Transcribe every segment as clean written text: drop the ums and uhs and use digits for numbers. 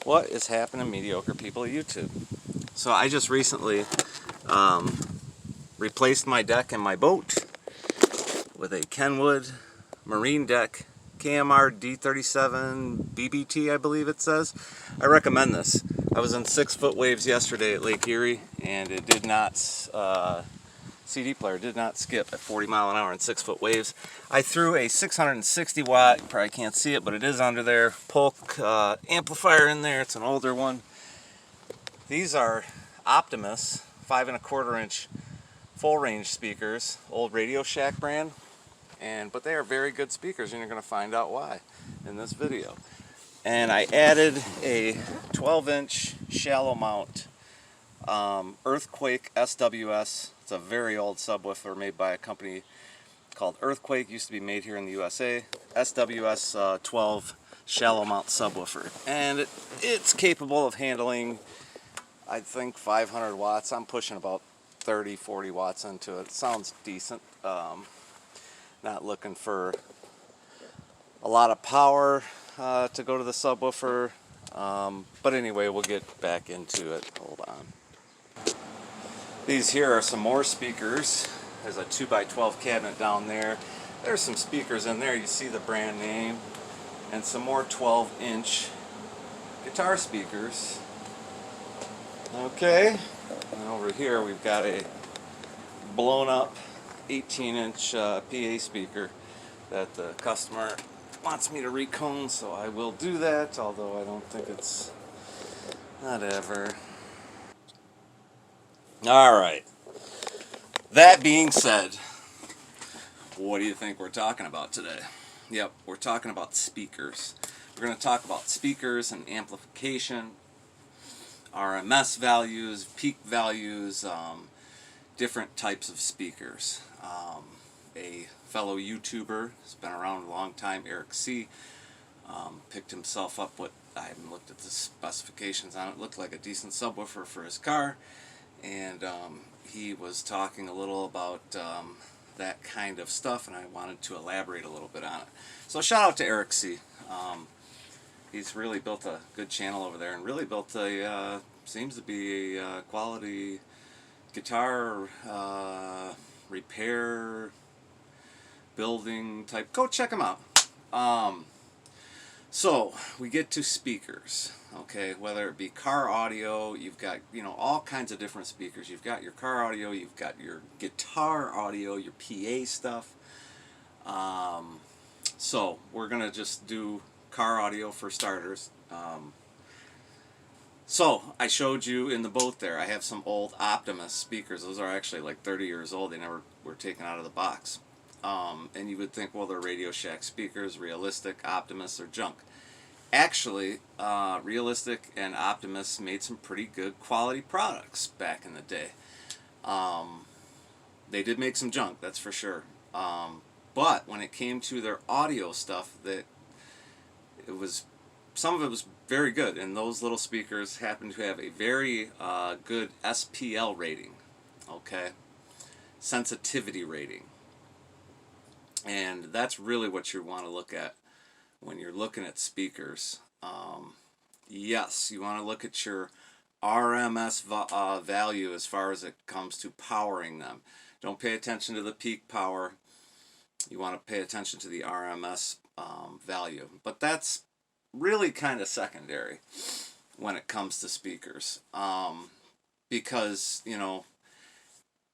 What is happening, mediocre people of YouTube? So I just recently replaced my deck in my boat with a Kenwood marine deck, KMR D37 BBT, I believe it says. I recommend this. I was in 6-foot waves yesterday at Lake Erie, and it did not, CD player did not skip at 40 mile an hour in 6-foot waves. I threw a 660 watt, you probably can't see it, but it is under there, Polk amplifier in there. It's an older one. These are Optimus 5¼ inch full range speakers, old Radio Shack brand, but they are very good speakers, and you're going to find out why in this video. And I added a 12-inch shallow mount Earthquake SWS. It's a very old subwoofer made by a company called Earthquake. Used to be made here in the USA. SWS 12 shallow mount subwoofer, and it's capable of handling, I think, 500 watts. I'm pushing about 30-40 watts into it. It sounds decent. Not looking for a lot of power to go to the subwoofer, but anyway, we'll get back into it. Hold on. These here are some more speakers. There's a 2x12 cabinet down there. There's some speakers in there. You see the brand name, and some more 12-inch guitar speakers. Okay, and over here we've got a blown up 18-inch PA speaker that the customer wants me to recone, so I will do that, although I don't think it's whatever. Alright, that being said, what do you think we're talking about today? Yep, we're talking about speakers. We're going to talk about speakers and amplification, RMS values, peak values, different types of speakers. A fellow YouTuber has been around a long time, Eric C., picked himself up what, I haven't looked at the specifications on it, looked like a decent subwoofer for his car, and he was talking a little about that kind of stuff, and I wanted to elaborate a little bit on it. So shout out to Eric C. He's really built a good channel over there, and really built a, seems to be a quality guitar repair, building type. Go check him out. So we get to speakers, okay, whether it be car audio, you've got, all kinds of different speakers. You've got your car audio, you've got your guitar audio, your PA stuff. So we're gonna just do car audio for starters. So I showed you in the boat there, I have some old Optimus speakers. Those are actually like 30 years old. They never were taken out of the box. And you would think, well, they're Radio Shack speakers, Realistic, Optimus, or junk. Actually, Realistic and Optimus made some pretty good quality products back in the day. They did make some junk, that's for sure. But when it came to their audio stuff, some of it was very good, and those little speakers happen to have a very good SPL rating, okay, sensitivity rating. And that's really what you want to look at when you're looking at speakers. Yes, you want to look at your RMS value as far as it comes to powering them. Don't pay attention to the peak power. You want to pay attention to the RMS value. But that's really kind of secondary when it comes to speakers. Because,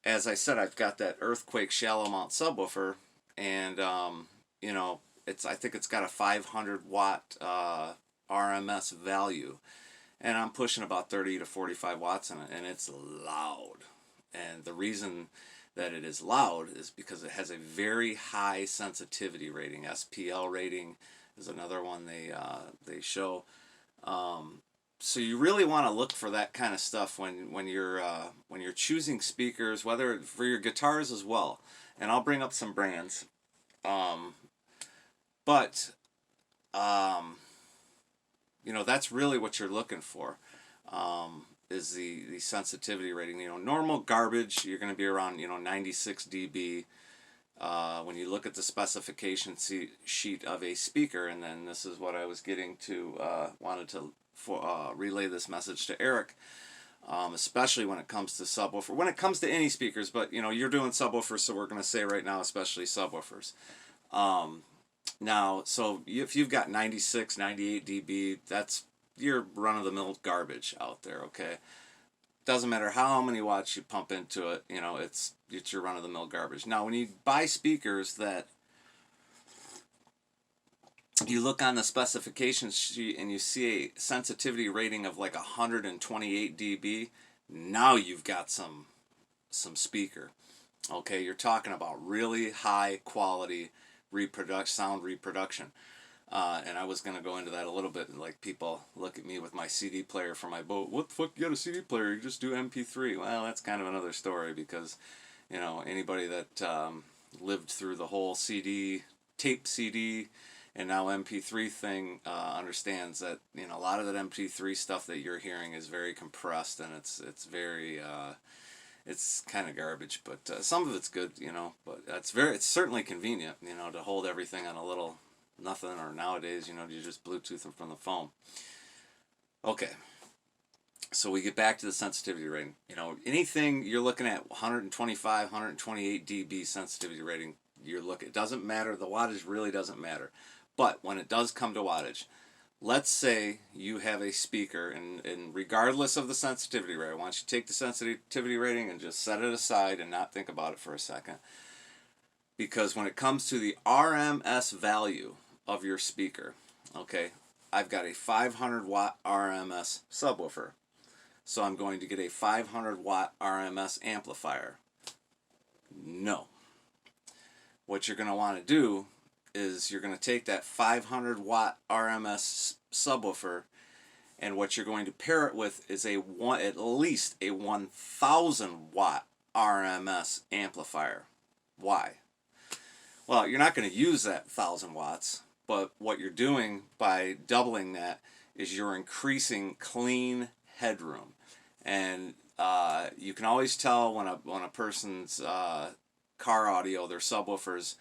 as I said, I've got that Earthquake shallow mount subwoofer, and I think it's got a 500 watt RMS value, and I'm pushing about 30 to 45 watts in it, and it's loud. And the reason that it is loud is because it has a very high sensitivity rating. SPL rating is another one they show. So you really want to look for that kind of stuff when you're choosing speakers, whether for your guitars as well. And I'll bring up some brands. That's really what you're looking for, is the sensitivity rating. Normal garbage, you're going to be around, 96 dB. When you look at the specification sheet of a speaker, and then this is what I was getting to, wanted to relay this message to Eric, especially when it comes to subwoofer. When it comes to any speakers, but you know, you're doing subwoofers, so we're going to say right now, especially subwoofers. Now, so if you've got 96, 98 dB, that's your run-of-the-mill garbage out there, okay? Doesn't matter how many watts you pump into it, you know, it's your run-of-the-mill garbage. Now, when you buy speakers that you look on the specification sheet and you see a sensitivity rating of like 128 dB, now you've got some speaker. Okay, you're talking about really high quality sound reproduction. And I was going to go into that a little bit. Like, people look at me with my CD player for my boat. What the fuck, you got a CD player? You just do MP3. Well, that's kind of another story, because, you know, anybody that lived through the whole tape CD, and now MP3 thing understands that, you know, a lot of that MP3 stuff that you're hearing is very compressed, and it's very it's kind of garbage, but some of it's good, you know. But it's certainly convenient, you know, to hold everything on a little nothing, or nowadays, you know, you just Bluetooth them from the phone. Okay, so we get back to the sensitivity rating. You know, anything you're looking at 125, 128 dB sensitivity rating, it doesn't matter. The wattage really doesn't matter. But when it does come to wattage, let's say you have a speaker, and regardless of the sensitivity rating, I want you to take the sensitivity rating and just set it aside and not think about it for a second. Because when it comes to the RMS value of your speaker, okay, I've got a 500 watt RMS subwoofer. So I'm going to get a 500 watt RMS amplifier. No. What you're going to want to do is you're going to take that 500 watt RMS subwoofer, and what you're going to pair it with is at least a 1000 watt RMS amplifier. Why? Well, you're not going to use that 1000 watts, but what you're doing by doubling that is you're increasing clean headroom. And you can always tell when a person's car audio, their subwoofers,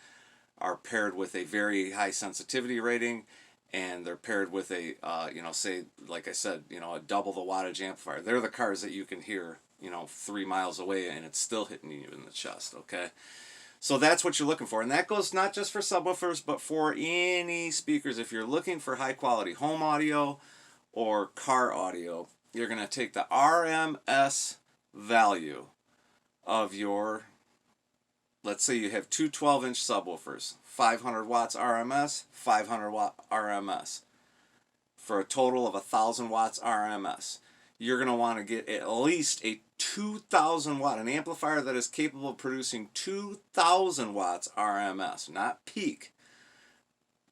are paired with a very high sensitivity rating, and they're paired with a, you know, say, like I said, you know, a double the wattage amplifier. They're the cars that you can hear, you know, 3 miles away, and it's still hitting you in the chest, okay? So that's what you're looking for, and that goes not just for subwoofers, but for any speakers. If you're looking for high quality home audio or car audio, you're going to take the RMS value of your, let's say you have two 12-inch subwoofers, 500 watts RMS, 500 watt RMS, for a total of 1000 watts RMS. You're going to want to get at least a 2000 watt, an amplifier that is capable of producing 2000 watts RMS, not peak.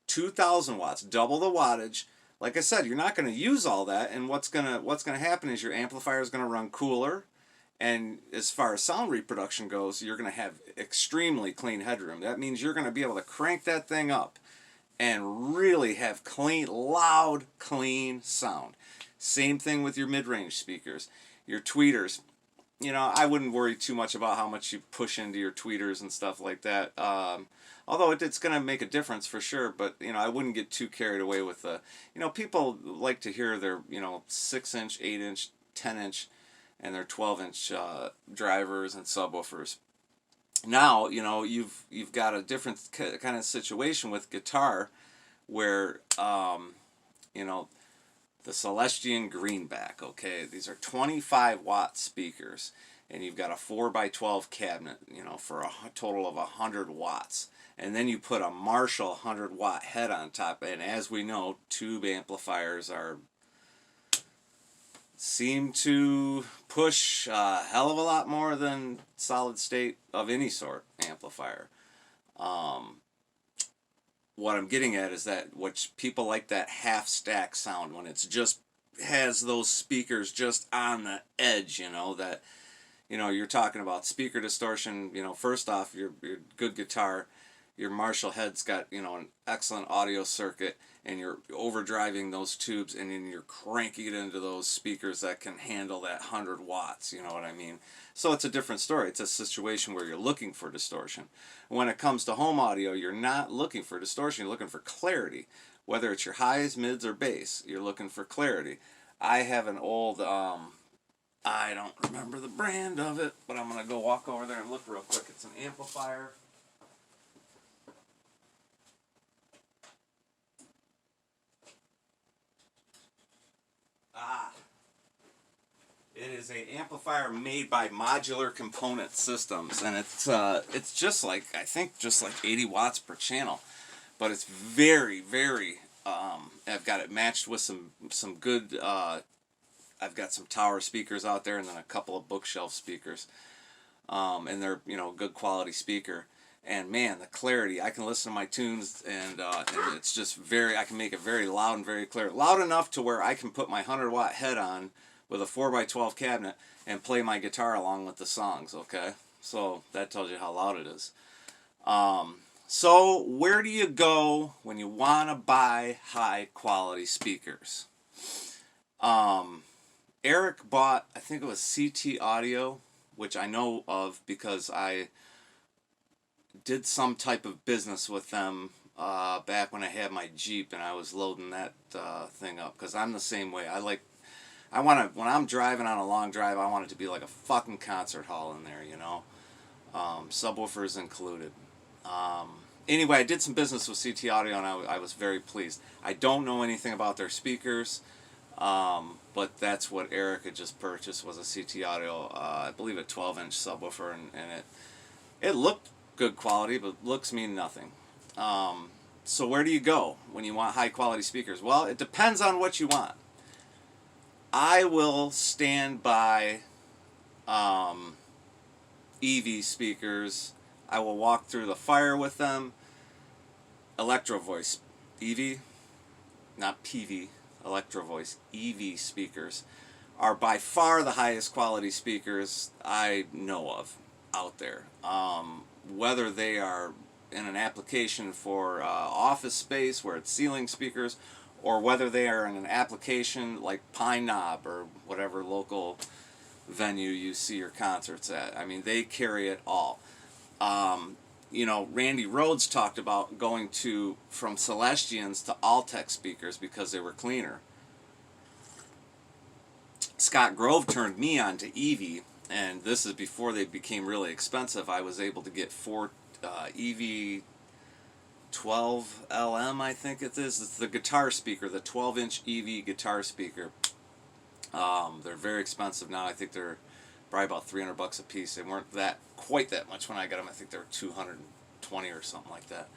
2000 watts, double the wattage. Like I said, you're not going to use all that, and what's going to happen is your amplifier is going to run cooler. And as far as sound reproduction goes, you're going to have extremely clean headroom. That means you're going to be able to crank that thing up and really have clean, loud, clean sound. Same thing with your mid-range speakers. Your tweeters, you know, I wouldn't worry too much about how much you push into your tweeters and stuff like that. Although it's going to make a difference for sure, but, you know, I wouldn't get too carried away with the, you know, people like to hear their, you know, 6-inch, 8-inch, 10-inch, and their 12-inch drivers and subwoofers. Now, you know, you've got a different kind of situation with guitar, where, you know, the Celestian Greenback, okay, these are 25 watt speakers, and you've got a 4x12 cabinet, you know, for a total of 100 watts. And then you put a Marshall 100 watt head on top, and as we know, tube amplifiers seem to push a hell of a lot more than solid state of any sort amplifier. What I'm getting at is that people like that half stack sound, when it's just has those speakers just on the edge, you know, that, you know, you're talking about speaker distortion. You know, first off, your good guitar, your Marshall head's got, you know, an excellent audio circuit, and you're overdriving those tubes, and then you're cranking it into those speakers that can handle that 100 watts, you know what I mean? So it's a different story. It's a situation where you're looking for distortion. When it comes to home audio, you're not looking for distortion, you're looking for clarity. whether it's your highs, mids, or bass. You're looking for clarity. I have an old, I don't remember the brand of it, but I'm going to go walk over there and look real quick. It's an amplifier. It is an amplifier made by Modular Component Systems, and it's just like, I think just like 80 watts per channel, but it's very, very. I've got it matched with some good. I've got some tower speakers out there, and then a couple of bookshelf speakers, and they're good quality speaker. And man, the clarity, I can listen to my tunes, and it's just very. I can make it very loud and very clear, loud enough to where I can put my 100-watt head on with a 4x12 cabinet and play my guitar along with the songs, okay? So that tells you how loud it is. So where do you go when you want to buy high quality speakers? Eric bought, I think it was CT Audio, which I know of because I did some type of business with them back when I had my Jeep and I was loading that thing up, because I'm the same way. When I'm driving on a long drive, I want it to be like a fucking concert hall in there, subwoofers included. Anyway, I did some business with CT Audio, and I was very pleased. I don't know anything about their speakers, but that's what Eric had just purchased, was a CT Audio, I believe a 12-inch subwoofer, and it looked good quality, but looks mean nothing. So where do you go when you want high-quality speakers? Well, it depends on what you want. I will stand by EV speakers. I will walk through the fire with them. Electro Voice, EV, not PV, Electro Voice, EV speakers are by far the highest quality speakers I know of out there. Whether they are in an application for office space where it's ceiling speakers, or whether they are in an application like Pine Knob or whatever local venue you see your concerts at. I mean, they carry it all. Randy Rhoads talked about going from Celestians to Altec speakers because they were cleaner. Scott Grove turned me on to EV, and this is before they became really expensive. I was able to get 4 EV 12LM, I think it is. It's the guitar speaker, the 12-inch EV guitar speaker. They're very expensive now. I think they're probably about $300 a piece. They weren't quite that much when I got them. I think they were $220 or something like that.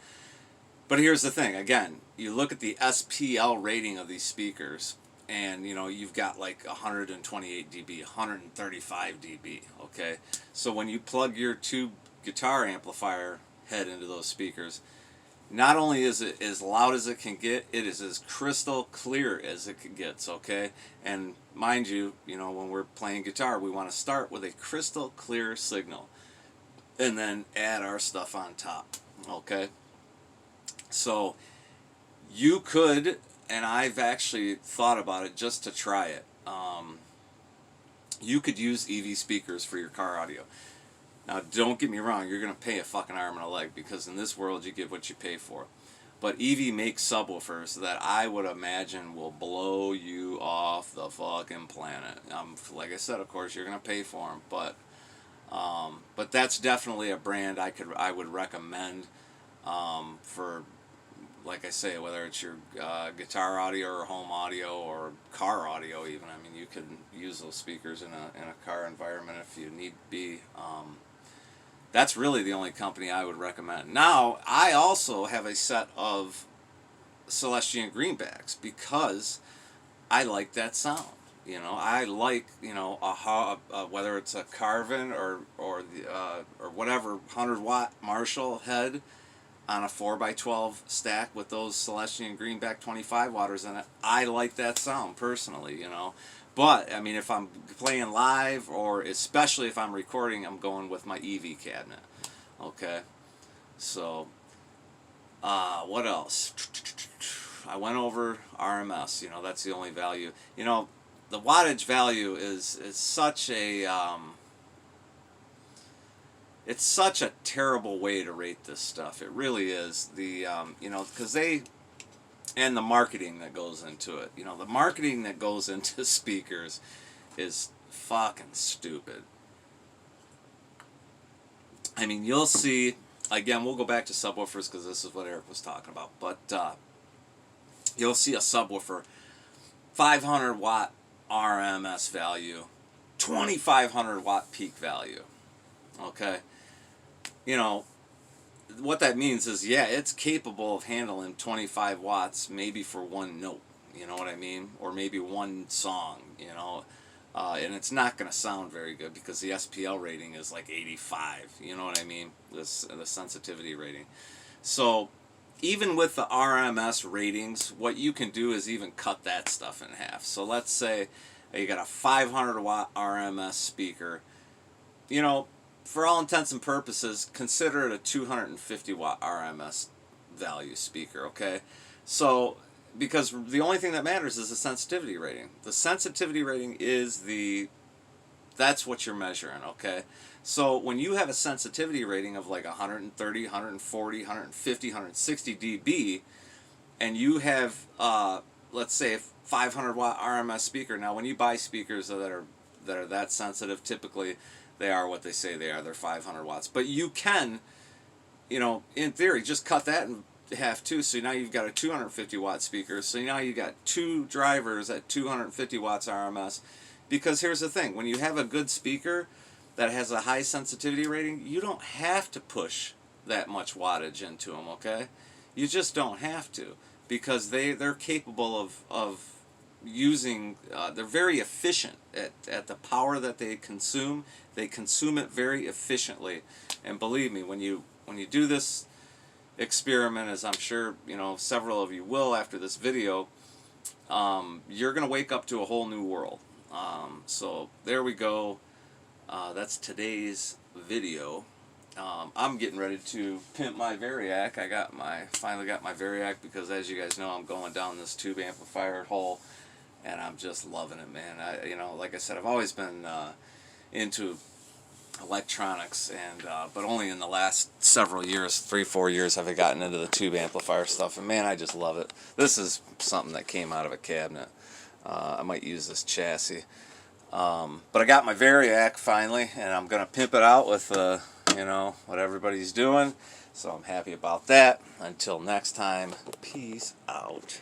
But here's the thing. Again, you look at the SPL rating of these speakers, and you've got like 128 dB, 135 dB. Okay, so when you plug your tube guitar amplifier head into those speakers, not only is it as loud as it can get, it is as crystal clear as it gets, okay? And mind you, when we're playing guitar, we want to start with a crystal clear signal and then add our stuff on top, okay? So you could, and I've actually thought about it just to try it, you could use EV speakers for your car audio. Now, don't get me wrong, you're going to pay a fucking arm and a leg, because in this world you get what you pay for. But EV makes subwoofers that I would imagine will blow you off the fucking planet. Like I said, of course, you're going to pay for them, but that's definitely a brand I would recommend for, like I say, whether it's your guitar audio or home audio or car audio even. I mean, you can use those speakers in a car environment if you need be. That's really the only company I would recommend. Now, I also have a set of Celestian greenbacks because I like that sound. I like whether it's a Carvin or whatever 100-watt Marshall head on a 4x12 stack with those Celestian greenback 25 watters in it. I like that sound personally, But, I mean, if I'm playing live, or especially if I'm recording, I'm going with my EV cabinet. Okay? So, what else? I went over RMS. That's the only value. The wattage value is such a... it's such a terrible way to rate this stuff. It really is. Because and the marketing that goes into it. You know, the marketing that goes into speakers is fucking stupid. I mean, you'll see, again, we'll go back to subwoofers because this is what Eric was talking about, but you'll see a subwoofer, 500 watt RMS value, 2500 watt peak value. Okay? You know, what that means is, yeah, it's capable of handling 25 watts maybe for one note, you know what I mean? Or maybe one song, you know? And it's not going to sound very good because the SPL rating is like 85, you know what I mean? The sensitivity rating. So even with the RMS ratings, what you can do is even cut that stuff in half. So let's say you got a 500 watt RMS speaker, you know, for all intents and purposes, consider it a 250 watt RMS value speaker, okay? So, because the only thing that matters is the sensitivity rating. The sensitivity rating is that's what you're measuring, okay? So, when you have a sensitivity rating of like 130, 140, 150, 160 dB, and you have, let's say, a 500 watt RMS speaker. Now, when you buy speakers that are that sensitive, typically they are what they say they are. They're 500 watts. But you can, you know, in theory, just cut that in half too. So now you've got a 250 watt speaker. So now you've got two drivers at 250 watts RMS. Because here's the thing. When you have a good speaker that has a high sensitivity rating, you don't have to push that much wattage into them, okay? You just don't have to. Because they're capable of using, they're very efficient at the power that they consume. They consume it very efficiently, and believe me, when you do this experiment, as I'm sure you know several of you will after this video, you're gonna wake up to a whole new world. So there we go. That's today's video. I'm getting ready to pimp my Variac. Finally got my Variac because, as you guys know, I'm going down this tube amplifier hole, and I'm just loving it, man. You know, like I said, I've always been into electronics, and but only in the last several years, 3-4 years, have I gotten into the tube amplifier stuff, and man, I just love it. This is something that came out of a cabinet. I might use this chassis. But I got my Variac finally, and I'm gonna pimp it out with you know, what everybody's doing. So I'm happy about that. Until next time, peace out.